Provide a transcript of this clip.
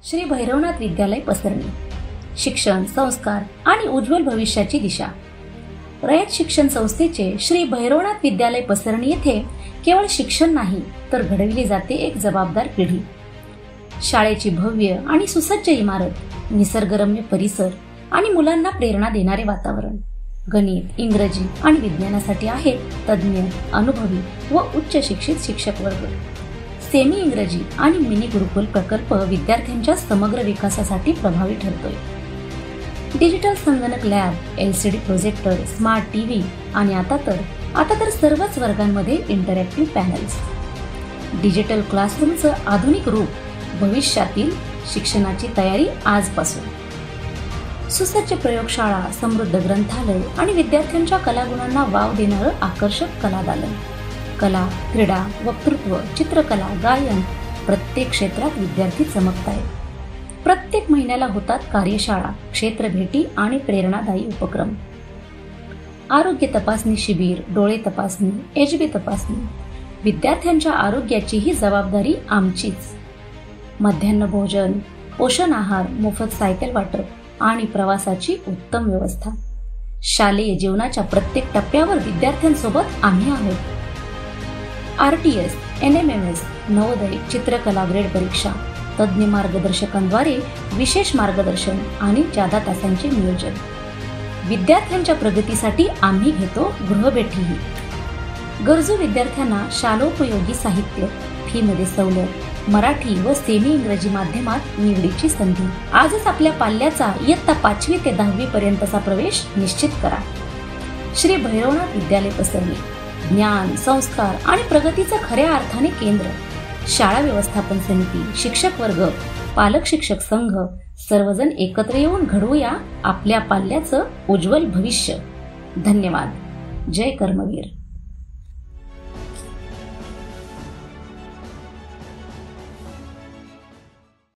श्री भैरवनाथ विद्यालय पसरणी, शिक्षण, संस्कार आणि उज्ज्वल भविष्याची दिशा. रयत शिक्षण संस्थेचे श्री भैरवनाथ विद्यालय पसरणी येथे केवळ शिक्षण नाही तर घडविली जाते एक जबाबदार पिढी. शाळेची भव्य आणि सुसज्ज इमारत, निसर्गरम्य परिसर आणि मुलांना प्रेरणा देणारे वातावरण. गणित, इंग्रजी आणि विज्ञानासाठी आहेत तज्ज्ञ, अनुभवी व उच्च शिक्षित शिक्षक वर्ग. सेमी इंग्रजी आणि मिनी गुरुकुल प्रकल्प विद्यार्थ्यांच्या समग्र विकासासाठी प्रभावी ठरतोय. डिजिटल संगणक lab, LCD projector, smart TV आणि आता तर सर्वच वर्गांमध्ये इंटरॅक्टिव्ह पॅनल्स. डिजिटल क्लासरूमचं आधुनिक रूप, भविष्यातील शिक्षणाची तयारी आजपासून. सुसज्ज प्रयोगशाळा, समृद्ध ग्रंथालय आणि विद्यार्थ्यांच्या कलागुणांना वाव देणारं आकर्षक कलादालन. कला, क्रीडा, वक्तृत्व, चित्रकला, गायन, प्रत्येक क्षेत्रात विद्यार्थी चमकतायत. प्रत्येक महिन्याला होतात कार्यशाळा, क्षेत्र भेटी आणि प्रेरणादायी उपक्रम. आरोग्य तपासणी शिबिर, डोळे तपासणी, HB तपासणी. विद्यार्थ्यांच्या आरोग्याची ही जबाबदारी आमचीच. मध्यान्ह भोजन, पोषण आहार, मोफत सायकल वाटप आणि प्रवासाची उत्तम व्यवस्था. शालेय जीवनाच्या प्रत्येक टप्प्यावर विद्यार्थ्यांसोबत आम्ही आहोत. RTS, NMMS, नवोदय, चित्रकला ग्रेड परीक्षा, तज्ज्ञ मार्गदर्शकांद्वारे विशेष मार्गदर्शन आणि जादा तासांचे नियोजन. विद्यार्थ्यांच्या प्रगतीसाठी आम्ही घेतो गृहभेटीही. गरजू विद्यार्थ्यांना शालोपयोगी साहित्य, फीमध्ये सवलत, मराठी व सेमी इंग्रजी माध्यमात निवडीची संधी. आजच आपल्या पाल्याचा इयत्ता 5वी ते 10वी पर्यंतचा प्रवेश निश्चित करा. श्री भैरवनाथ विद्यालय पसरणी, ज्ञान, संस्कार आणि प्रगतीचं खऱ्या अर्थाने केंद्र. शाळा व्यवस्थापन समिती, शिक्षक वर्ग, पालक शिक्षक संघ सर्वजण एकत्र येऊन घडवूया आपल्या पाल्याचं उज्ज्वल भविष्य. धन्यवाद. जय कर्मवीर.